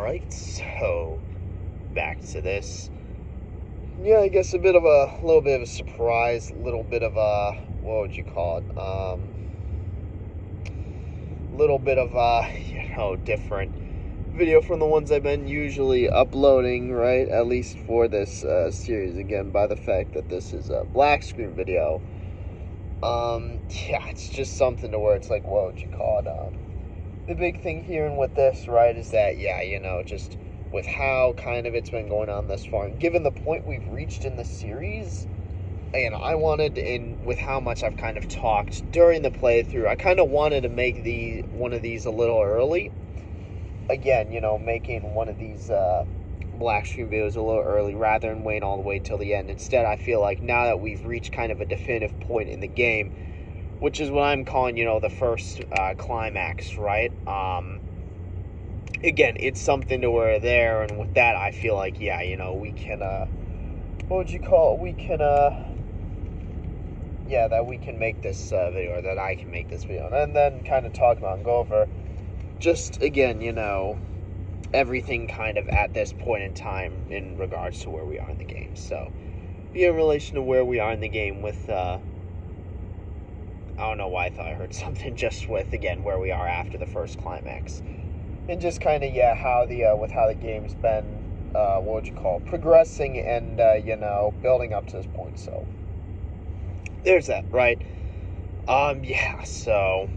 Alright, so back to this. Yeah, I guess a little bit of a surprise, little bit of a, what would you call it? Little bit of a, different video from the ones I've been usually uploading, right? At least for this series, again, by the fact that this is a black screen video. Yeah, it's just something to where it's like, what would you call it? The big thing here and with this, right, is that, just with how kind of it's been going on this far, and given the point we've reached in the series, and I wanted, with how much I've kind of talked during the playthrough, I kind of wanted to make one of these a little early. Again, making one of these black screen videos a little early rather than waiting all the way till the end. Instead, I feel like now that we've reached kind of a definitive point in the game, which is what I'm calling, the first climax, right? Again, it's something to where there, and with that, I feel like, we can, what would you call it? We can, that we can make this video, or that I can make this video, and then kind of talk about and go over just, again, everything kind of at this point in time in regards to where we are in the game. So, in relation to where we are in the game with, I don't know why I thought I heard something just with, again, where we are after the first climax. And just kind of, how the game's been, what would you call it, progressing and, building up to this point. So, there's that, right? So,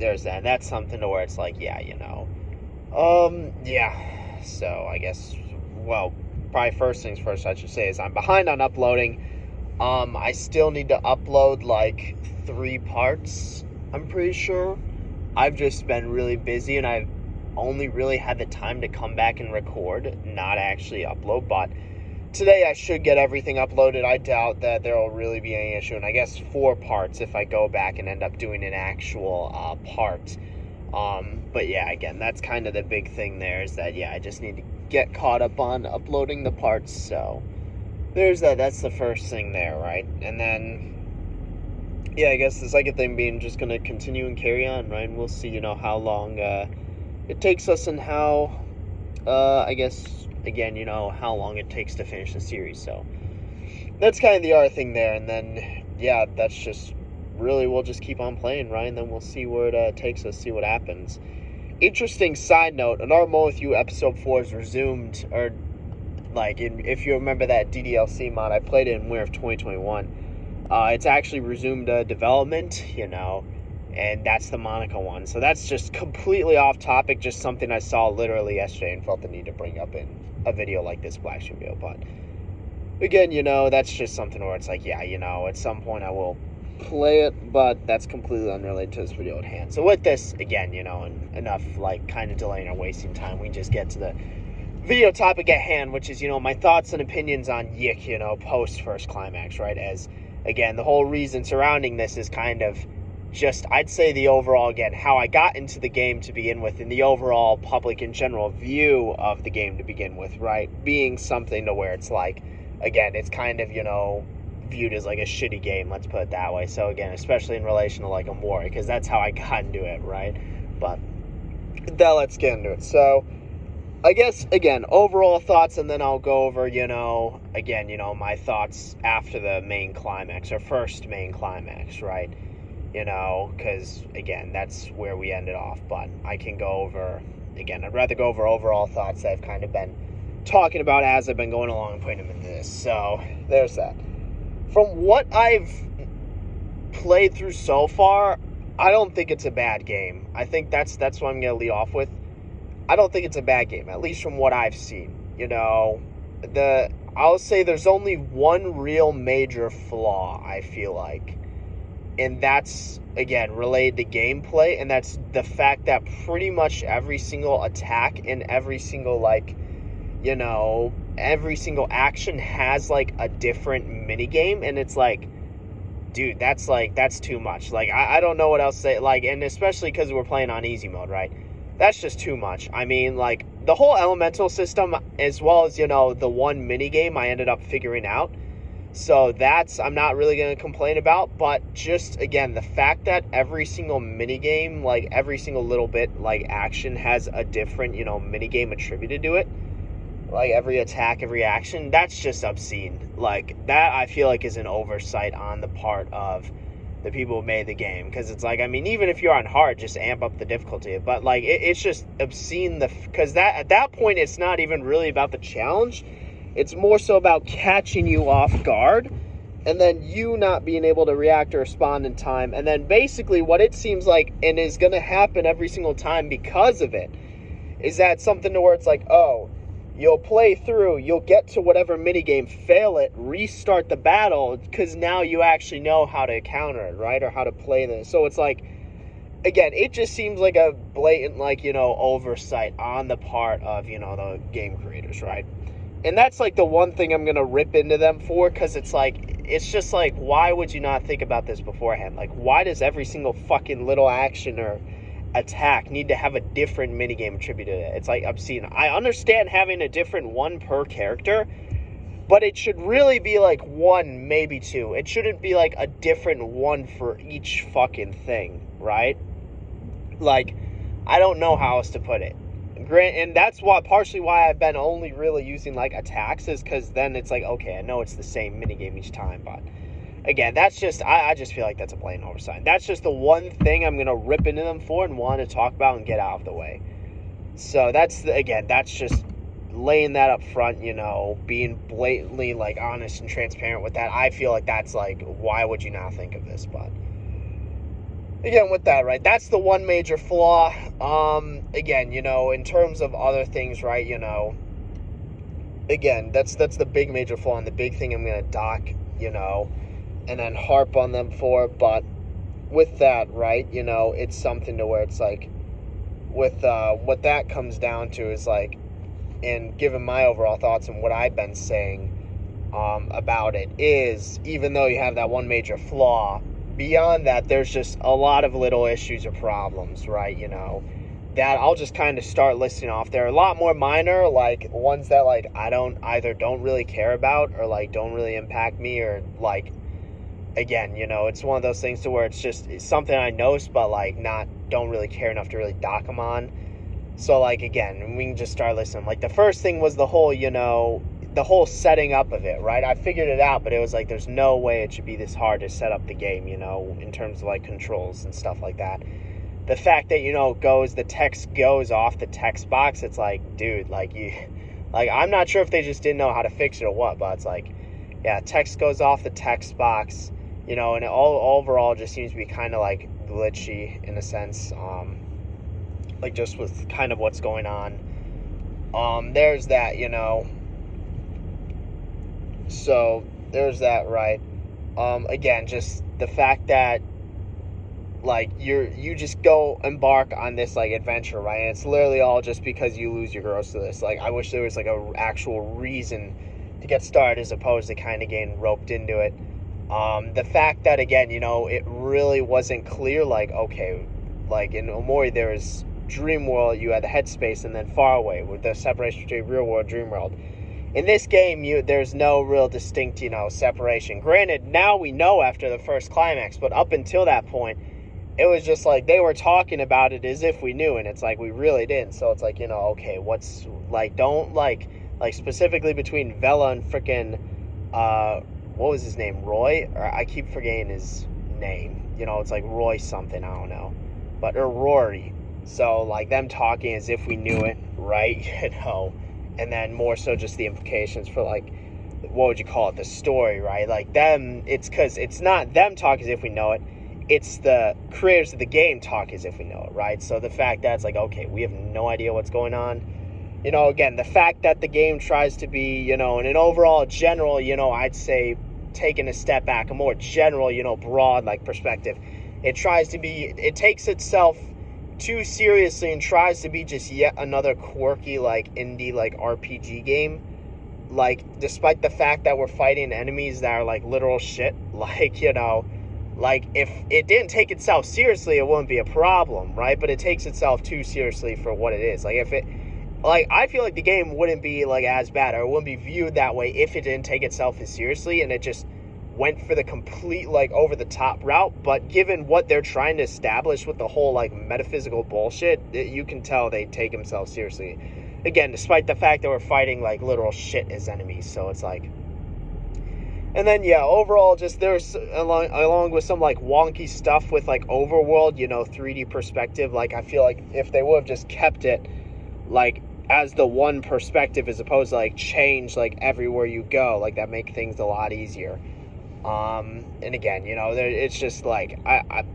there's that. And that's something to where it's like, So, I guess, probably first things first I should say is I'm behind on uploading. I still need to upload, 3 parts, I'm pretty sure. I've just been really busy, and I've only really had the time to come back and record, not actually upload, but today I should get everything uploaded. I doubt that there will really be any issue, and I guess 4 parts if I go back and end up doing an actual part. But again, that's kind of the big thing there is that, I just need to get caught up on uploading the parts, so there's that. That's the first thing there, right? And then, I guess the second thing being just going to continue and carry on, right? And we'll see, how long it takes us and how, I guess, again, how long it takes to finish the series. So that's kind of the other thing there. And then, that's just really, we'll just keep on playing, right? And then we'll see where it takes us, see what happens. Interesting side note, Another Moment with You episode 4 is resumed, or if you remember that DDLC mod, I played it in winter of 2021. It's actually resumed development, and that's the Monica one. So that's just completely off topic, just something I saw literally yesterday and felt the need to bring up in a video like this black screen video. But again, that's just something where it's like, at some point I will play it, but that's completely unrelated to this video at hand. So with this, again, and enough kind of delaying or wasting time, we just get to the video topic at hand, which is, my thoughts and opinions on YIIK, post first climax, right? As, again, the whole reason surrounding this is kind of just, I'd say the overall, again, how I got into the game to begin with, and the overall public in general view of the game to begin with, right? Being something to where it's like, again, it's kind of, viewed as like a shitty game, let's put it that way. So again, especially in relation to like a Mori, because that's how I got into it, right? But now let's get into it. So I guess, again, overall thoughts, and then I'll go over, again, my thoughts after the main climax, or first main climax, right? Because, again, that's where we ended off, but I can go over, again, I'd rather go over overall thoughts that I've kind of been talking about as I've been going along and putting them into this. So, there's that. From what I've played through so far, I don't think it's a bad game. I think that's what I'm going to lead off with. I don't think it's a bad game, at least from what I've seen. I'll say there's only one real major flaw, I feel like. And that's, again, related to gameplay, and that's the fact that pretty much every single attack and every single, every single action has, a different minigame, and it's like, dude, that's too much. I don't know what else to say, and especially because we're playing on easy mode, right? That's just too much. I mean, the whole elemental system, as well as, the one minigame I ended up figuring out, So that's, I'm not really going to complain about, but just, again, the fact that every single minigame, like, every single little bit, like, action has a different, minigame attributed to it, like, every attack, every action, that's just obscene. Like, that, I feel like, is an oversight on the part of the people who made the game, because it's like, I mean, even if you're on hard, just amp up the difficulty, but, like, it's just obscene, because that, at that point, it's not even really about the challenge. It's more so about catching you off guard, and then you not being able to react or respond in time, and then basically what it seems like, and is going to happen every single time because of it, is that something to where it's like, oh, you'll play through, you'll get to whatever minigame, fail it, restart the battle, because now you actually know how to counter it, right? Or how to play this. So it's like, again, it just seems like a blatant, like, oversight on the part of, the game creators, right? And that's, like, the one thing I'm going to rip into them for, because it's like, it's just like, why would you not think about this beforehand? Like, why does every single fucking little action or attack need to have a different minigame attributed to it? It's like obscene. I understand having a different one per character, but it should really be like one, maybe two. It shouldn't be like a different one for each fucking thing, right? Like, I don't know how else to put it. And that's partially why I've been only really using like attacks, is because then it's like, okay, I know it's the same minigame each time, but again, that's just, I just feel like that's a blatant oversight. That's just the one thing I'm going to rip into them for and want to talk about and get out of the way. So that's just laying that up front, being blatantly, like, honest and transparent with that. I feel like that's, like, why would you not think of this? But again, with that, right, that's the one major flaw. Again, in terms of other things, right, again, that's the big major flaw and the big thing I'm going to dock, and then harp on them for. But with that, right, it's something to where it's like, with what that comes down to is like, and given my overall thoughts and what I've been saying about it, is even though you have that one major flaw, beyond that, there's just a lot of little issues or problems, right, that I'll just kind of start listing off. There are a lot more minor, like, ones that, like, I don't really care about, or, like, don't really impact me, or, like, again, it's one of those things to where it's something I noticed, but, like, don't really care enough to really dock them on. So, like, again, we can just start listening. Like, the first thing was the whole, the whole setting up of it, right? I figured it out, but it was like, there's no way it should be this hard to set up the game, in terms of, like, controls and stuff like that. The fact that, the text goes off the text box, it's like, dude, like, I'm not sure if they just didn't know how to fix it or what, but it's like, yeah, text goes off the text box, and it overall just seems to be kind of, like, glitchy in a sense, like, just with kind of what's going on. There's that, so there's that, right? Again, just the fact that, like, you just go embark on this, like, adventure, right? And it's literally all just because you lose your girls to this. Like, I wish there was, like, a actual reason to get started, as opposed to kind of getting roped into it. The fact that, again, it really wasn't clear, like, okay, like, in Omori, there was Dream World, you had the headspace, and then Far Away, with the separation between real world, dream world. In this game, there's no real distinct, separation. Granted, now we know after the first climax, but up until that point, it was just like, they were talking about it as if we knew, and it's like, we really didn't. So it's like, okay, what's, like, don't, like, specifically between Vela and frickin', what was his name, Roy? Or I keep forgetting his name. It's like Roy something, I don't know. Or Rory. So, like, them talking as if we knew it, right? And then more so just the implications for, like, what would you call it, the story, right? Like, it's because it's not them talk as if we know it, it's the creators of the game talk as if we know it, right? So the fact that it's like, okay, we have no idea what's going on. Again, the fact that the game tries to be, in an overall general, I'd say, taking a step back, a more general, broad, like, perspective, it takes itself too seriously and tries to be just yet another quirky, like, indie, like, RPG game. Like, despite the fact that we're fighting enemies that are, like, literal shit, like, like, if it didn't take itself seriously, it wouldn't be a problem, right? But it takes itself too seriously for what it is. Like, if it, like, I feel like the game wouldn't be, like, as bad, or it wouldn't be viewed that way if it didn't take itself as seriously and it just went for the complete, like, over-the-top route. But given what they're trying to establish with the whole, like, metaphysical bullshit, you can tell they take themselves seriously. Again, despite the fact that we're fighting, like, literal shit as enemies, so it's like... And then, yeah, overall, just there's, along with some, like, wonky stuff with, like, overworld, 3D perspective, like, I feel like if they would have just kept it, like, as the one perspective as opposed to, like, change, like, everywhere you go, like, that make things a lot easier. And again, it's just, like,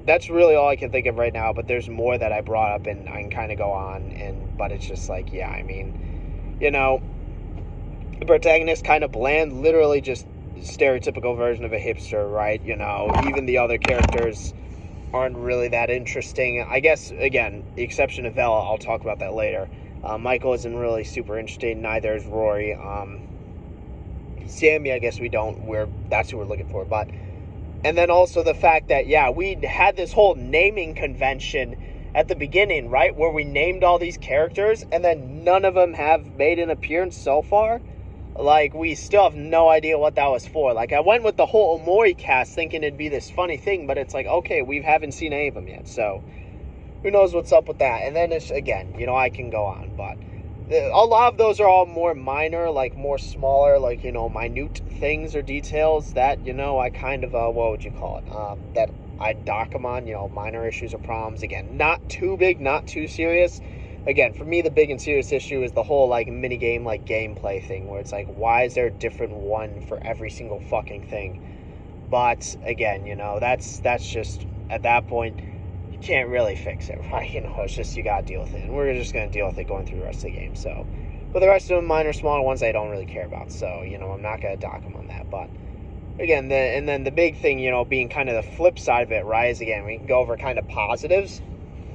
that's really all I can think of right now, but there's more that I brought up, and I can kind of go on, but it's just, like, yeah, I mean, the protagonist kind of bland, literally just stereotypical version of a hipster, right? Even the other characters aren't really that interesting. I guess, again, the exception of Vela, I'll talk about that later. Michael isn't really super interesting, neither is Rory. Sammy, I guess we don't. That's who we're looking for. But, and then also the fact that, yeah, we had this whole naming convention at the beginning, right? Where we named all these characters, and then none of them have made an appearance so far. Like, we still have no idea what that was for. Like, I went with the whole Omori cast thinking it'd be this funny thing, but it's like, okay, we haven't seen any of them yet, so who knows what's up with that. And then it's, again, I can go on, but a lot of those are all more minor, like, more smaller, like, minute things or details that, I kind of, what would you call it, that I dock them on, minor issues or problems. Again, not too big, not too serious. Again, for me, the big and serious issue is the whole, like, minigame, like, gameplay thing, where it's like, why is there a different one for every single fucking thing? But, again, that's just, at that point, you can't really fix it, right? It's just, you gotta deal with it, and we're just gonna deal with it going through the rest of the game, so. But the rest of them, minor, smaller ones, I don't really care about, so, I'm not gonna dock them on that, but. Again, and then the big thing, being kind of the flip side of it, right, is, again, we can go over kind of positives.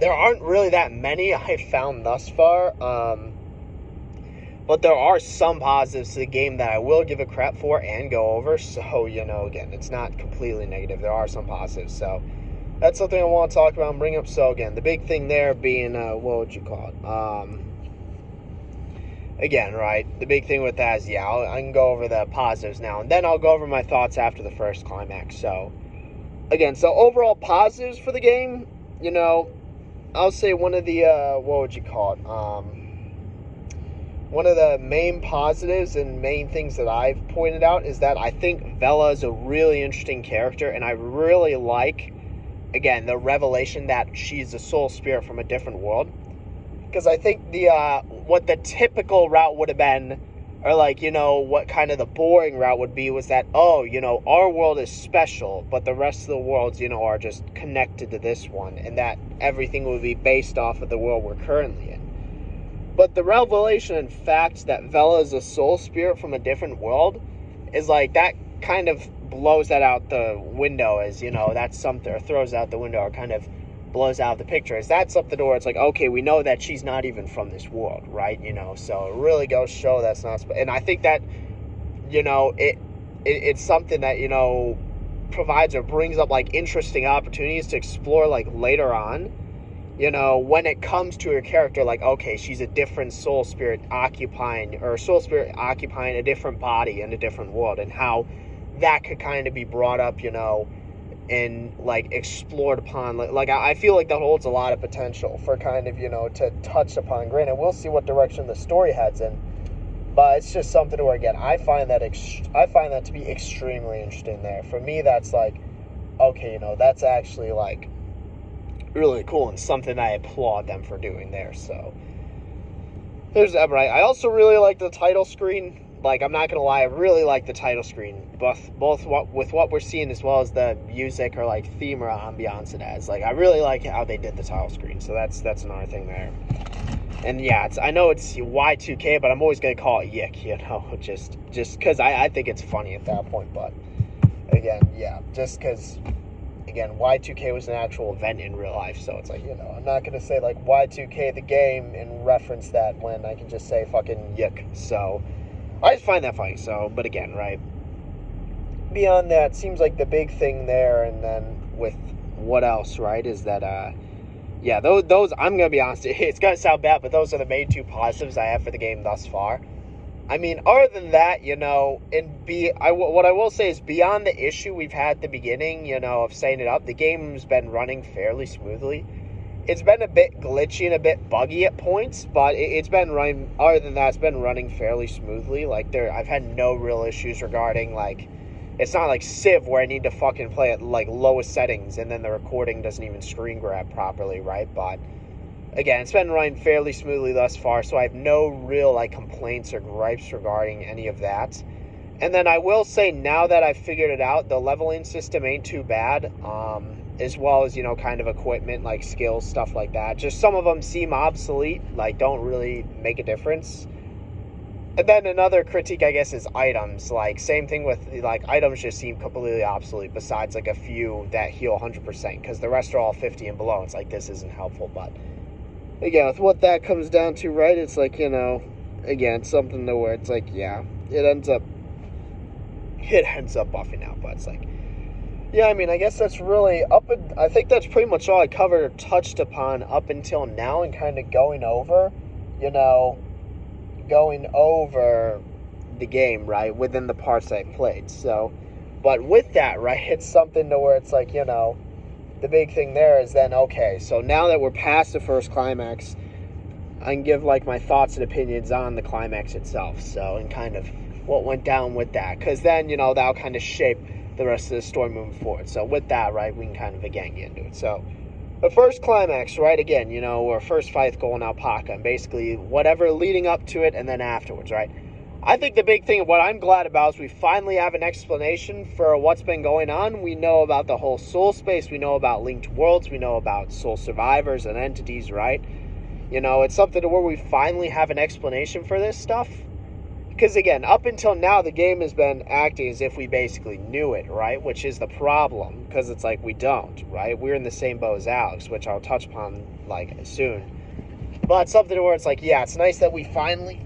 There aren't really that many I've found thus far, but there are some positives to the game that I will give a crap for and go over, so, again, it's not completely negative. There are some positives, so that's something I want to talk about and bring up. So, again, the big thing there being, what would you call it? Again, right, the big thing with that is, yeah, I can go over the positives now, and then I'll go over my thoughts after the first climax. So, again, so overall positives for the game, I'll say one of the, what would you call it, one of the main positives and main things that I've pointed out is that I think Vela is a really interesting character, and I really like, again, the revelation that she's a soul spirit from a different world, because I think what the typical route would have been, or like, what kind of the boring route would be was that, our world is special, but the rest of the worlds, are just connected to this one, and that everything would be based off of the world we're currently in. But the revelation and fact that Vela is a soul spirit from a different world is like, that kind of blows that out the window as, that's something, or throws out the window, or kind of blows out the picture. Is that something where it's like, okay, we know that she's not even from this world, right? So it really goes to show that's not, and I think that, it's something that, provides or brings up, like, interesting opportunities to explore, like, later on, when it comes to her character, like, okay, she's a different soul spirit occupying a different body in a different world, and how that could kind of be brought up, and, like, explored upon. Like, I feel like that holds a lot of potential for kind of, to touch upon. Granted, we'll see what direction the story heads in, but it's just something where, again, I find that to be extremely interesting there. For me, that's like, okay, that's actually, like, really cool, and something I applaud them for doing there. So there's that, right? I also really like the title screen. Like, I'm not gonna lie, I really like the title screen, both with what we're seeing as well as the music or, like, theme or ambiance it has. Like, I really like how they did the title screen, so that's another thing there. And yeah, I know it's Y2K, but I'm always gonna call it YIIK, just because I think it's funny at that point. But again, yeah, just because, again, Y2K was an actual event in real life, so it's like, I'm not gonna say, like, Y2K the game and reference that when I can just say fucking YIIK. So I just find that funny. So, but again, right, beyond that, seems like the big thing there, and then with what else, right, is that yeah, those I'm going to be honest, it's going to sound bad, but those are the main two positives I have for the game thus far. I mean, other than that, you know, what I will say is beyond the issue we've had at the beginning, you know, of setting it up, the game's been running fairly smoothly. It's been a bit glitchy and a bit buggy at points, but it's been running, other than that, it's been running fairly smoothly. Like, I've had no real issues regarding, like, it's not like Civ where I need to fucking play at, like, lowest settings and then the recording doesn't even screen grab properly, right? But again, it's been running fairly smoothly thus far, so I have no real, like, complaints or gripes regarding any of that. And then I will say, now that I've figured it out, the leveling system ain't too bad, as well as, you know, kind of equipment, like skills, stuff like that. Just some of them seem obsolete, like, don't really make a difference. And then another critique, I guess, is items. Like, same thing with, like, items just seem completely obsolete, besides, like, a few that heal 100%, because the rest are all 50 and below. It's like, this isn't helpful, but again, with what that comes down to, right, it's like, you know, again, something to where it's like, yeah, it ends up buffing out, but it's like, yeah, I mean, I guess that's really I think that's pretty much all I covered or touched upon up until now, and kind of going over the game, right, within the parts I played. So, but with that, right, it's something to where it's like, you know, the big thing there is then, okay, so now that we're past the first climax, I can give, like, my thoughts and opinions on the climax itself, so, and kind of what went down with that, because then, you know, that'll kind of shape the rest of the story moving forward. So with that, right, we can kind of, again, get into it. So the first climax, right, again, you know, our first fight going alpaca, and basically whatever leading up to it and then afterwards, right? I think the big thing, what I'm glad about, is we finally have an explanation for what's been going on. We know about the whole soul space, we know about linked worlds, we know about soul survivors and entities, right? You know, it's something to where we finally have an explanation for this stuff. Because, again, up until now, the game has been acting as if we basically knew it, right? Which is the problem, because it's like we don't, right? We're in the same boat as Alex, which I'll touch upon, like, soon. But something where it's like, yeah, it's nice that we finally...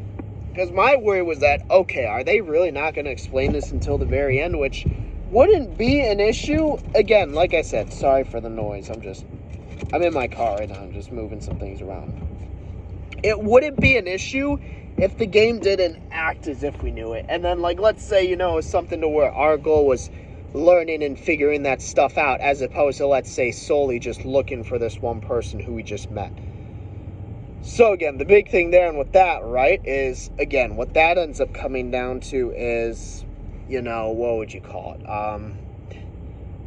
Because my worry was that, okay, are they really not going to explain this until the very end? Which wouldn't be an issue. Again, like I said, sorry for the noise. I'm in my car right now. I'm just moving some things around. It wouldn't be an issue if the game didn't act as if we knew it. And then, like, let's say, you know, it's something to where our goal was learning and figuring that stuff out, as opposed to, let's say, solely just looking for this one person who we just met. So, again, the big thing there, and with that, right, is, again, what that ends up coming down to is, you know, what would you call it?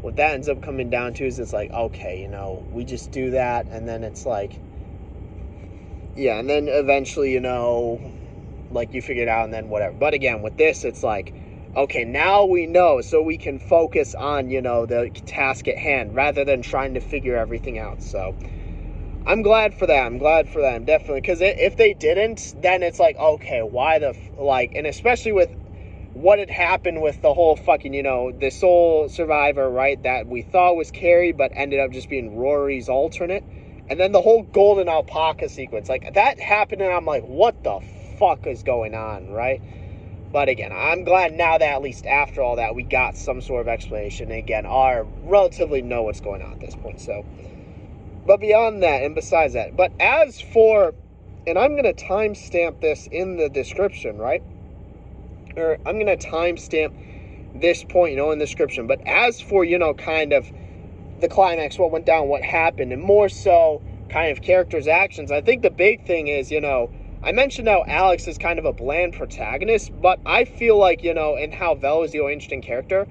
What that ends up coming down to is it's like, okay, you know, we just do that, and then it's like, yeah, and then eventually, you know, like, you figure it out and then whatever. But again, with this, it's like, okay, now we know, so we can focus on, you know, the task at hand rather than trying to figure everything out. So I'm glad for that. I'm definitely, because if they didn't, then it's like, okay, why and especially with what had happened with the whole fucking, you know, the soul survivor, right, that we thought was Carrie, but ended up just being Rory's alternate. And then the whole golden alpaca sequence, like, that happened, and I'm like, what the fuck is going on, right? But again, I'm glad now that at least after all that, we got some sort of explanation, and again, are relatively know what's going on at this point. So, but beyond that, and besides that, but as for, and I'm going to timestamp this in the description, right? Or I'm going to timestamp this point, you know, in the description. But as for, you know, kind of the climax, what went down, what happened, and more so kind of characters' actions, I think the big thing is, you know, I mentioned how Alex is kind of a bland protagonist, but I feel like, you know, and how Vel is the interesting character,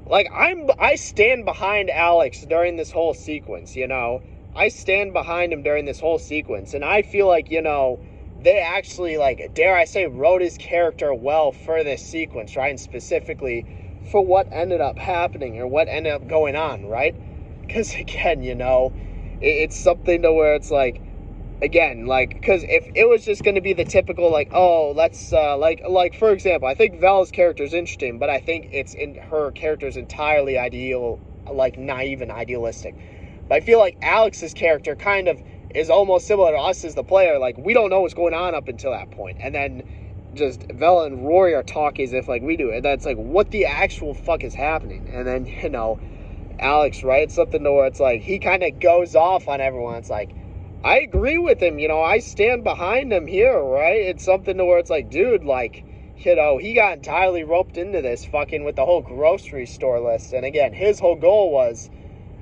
like, I stand behind Alex during this whole sequence, you know. I stand behind him during this whole sequence, and I feel like, you know, they actually, like, dare I say, wrote his character well for this sequence, right? And specifically for what ended up happening or what ended up going on, right? Because, again, you know, it's something to where it's like, again, like, because if it was just going to be the typical, like, oh, let's, like, for example, I think Vel's character is interesting, but I think it's in her character is entirely ideal, like, naive and idealistic. But I feel like Alex's character kind of is almost similar to us as the player. Like, we don't know what's going on up until that point. And then just Vel and Rory are talking as if, like, we do. And that's like, what the actual fuck is happening? And then, you know, Alex, right? It's something to where it's like he kind of goes off on everyone. It's like, I agree with him, I stand behind him here, right? It's something to where it's like, dude, like, he got entirely roped into this fucking with the whole grocery store list. And again, his whole goal was,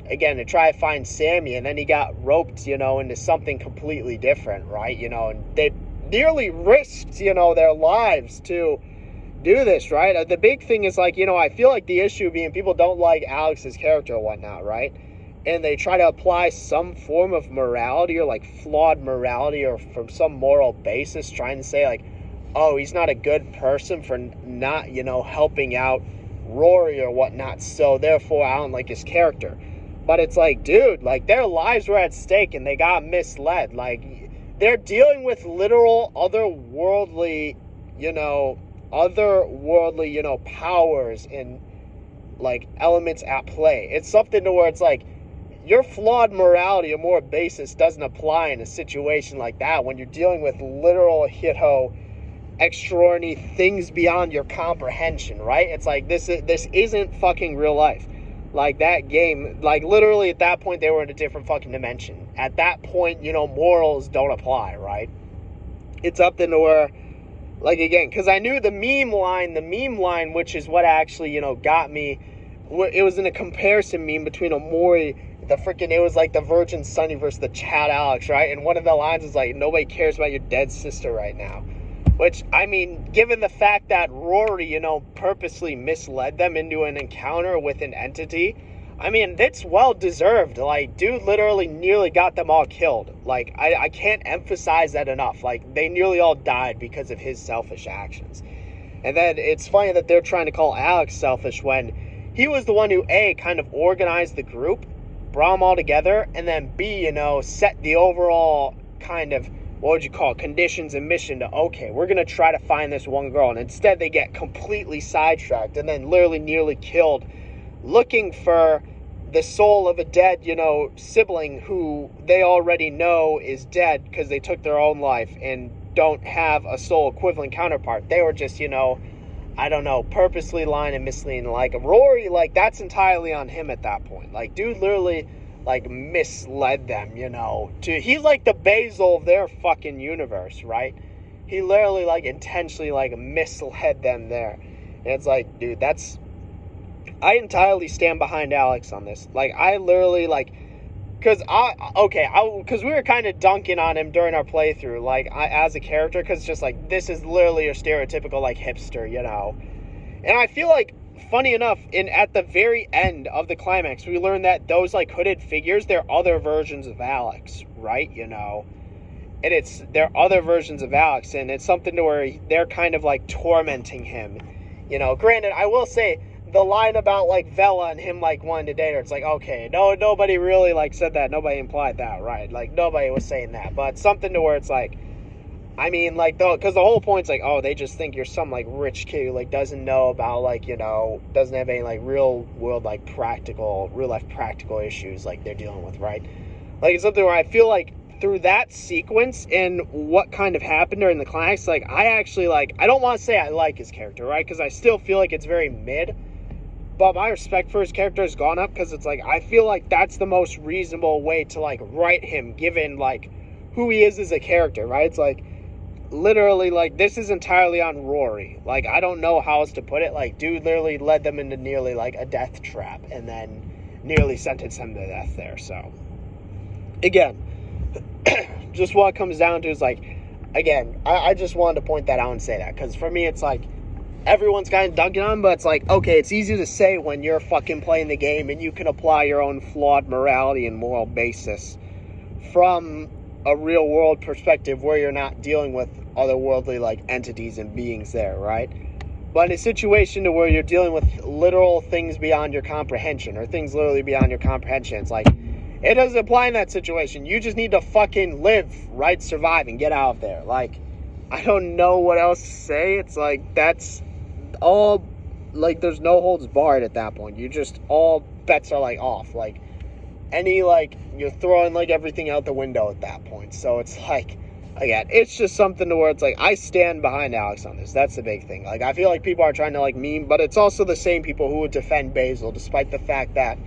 again, to try to find Sammy, and then he got roped, into something completely different, right? And they nearly risked, their lives to do this, right? The big thing is, like, I feel like the issue being people don't like Alex's character or whatnot, right? And they try to apply some form of morality or, like, flawed morality or from some moral basis, trying to say, like, oh, he's not a good person for not, helping out Rory or whatnot, so therefore I don't like his character. But it's like, dude, like, their lives were at stake and they got misled. Like, they're dealing with literal otherworldly, powers and, like, elements at play. It's something to where it's like, your flawed morality or moral basis doesn't apply in a situation like that when you're dealing with literal, extraordinary things beyond your comprehension, right? It's like, this isn't fucking real life. Like, that game, like, literally at that point they were in a different fucking dimension. At that point, morals don't apply, right? It's something to where, like, again, because I knew the meme line, which is what actually, got me. It was in a comparison meme between Omori, it was like the Virgin Sunny versus the Chad Alex, right? And one of the lines is like, nobody cares about your dead sister right now. Which, I mean, given the fact that Rory, purposely misled them into an encounter with an entity, I mean, it's well-deserved. Like, dude literally nearly got them all killed. Like, I can't emphasize that enough. Like, they nearly all died because of his selfish actions. And then it's funny that they're trying to call Alex selfish when he was the one who, A, kind of organized the group, brought them all together, and then B, set the overall kind of, what would you call it, conditions and mission to, okay, we're going to try to find this one girl. And instead they get completely sidetracked and then literally nearly killed looking for the soul of a dead, sibling who they already know is dead because they took their own life and don't have a soul equivalent counterpart. They were just, I don't know, purposely lying and misleading. Like, Rory, like, that's entirely on him at that point. Like, dude literally, like, misled them, he's like the Basil of their fucking universe, right? He literally, like, intentionally, like, misled them there. And it's like, dude, I entirely stand behind Alex on this. Like, I literally, like, because we were kind of dunking on him during our playthrough, like, as a character, because it's just like, this is literally your stereotypical, like, hipster, And I feel like, funny enough, at the very end of the climax, we learned that those, like, hooded figures, they're other versions of Alex, right? And they're other versions of Alex, and it's something to where they're kind of, like, tormenting him. Granted, I will say, the line about, like, Vela and him, like, wanting to date her, it's like, okay, nobody really, like, said that, nobody implied that, right? Like, nobody was saying that, but something to where it's like, I mean, like, because the whole point's like, oh, they just think you're some, like, rich kid who, like, doesn't know about, like, doesn't have any, like, real world, like, real life practical issues, like, they're dealing with, right? Like, it's something where I feel like through that sequence and what kind of happened during the climax, like, I actually, like, I don't want to say I like his character, right? Because I still feel like it's very mid, but my respect for his character has gone up because it's like, I feel like that's the most reasonable way to, like, write him, given, like, who he is as a character, right? It's like, literally, like, this is entirely on Rory. Like, I don't know how else to put it. Like, dude literally led them into nearly, like, a death trap and then nearly sentenced them to death there. So, again, just what it comes down to is, like, again, I just wanted to point that out and say that. Because for me, it's like, everyone's kind of dunking on him, but it's like, okay, it's easy to say when you're fucking playing the game and you can apply your own flawed morality and moral basis from a real world perspective where you're not dealing with otherworldly, like, entities and beings there, right? But in a situation to where you're dealing with literal things beyond your comprehension, or things literally beyond your comprehension, it's like, it doesn't apply in that situation. You just need to fucking live, right? Survive and get out of there. Like, I don't know what else to say. It's like, that's all, like, there's no holds barred at that point. You just, all bets are, like, off. Like, you're throwing, like, everything out the window at that point. So it's like, again, it's just something to where it's like, I stand behind Alex on this. That's the big thing. Like, I feel like people are trying to, like, meme, but it's also the same people who would defend Basil, despite the fact that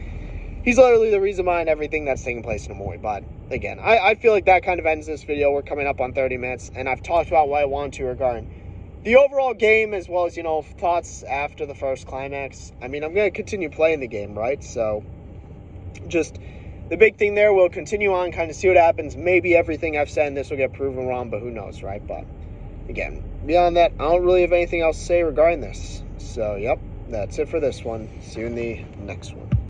he's literally the reason behind everything that's taking place in the movie. But again, I feel like that kind of ends this video. We're coming up on 30 minutes, and I've talked about what I want to regarding the overall game, as well as, you know, thoughts after the first climax. I mean, I'm going to continue playing the game, right? So, just the big thing there, we'll continue on, kind of see what happens. Maybe everything I've said in this will get proven wrong, but who knows, right? But, again, beyond that, I don't really have anything else to say regarding this. So, yep, that's it for this one. See you in the next one.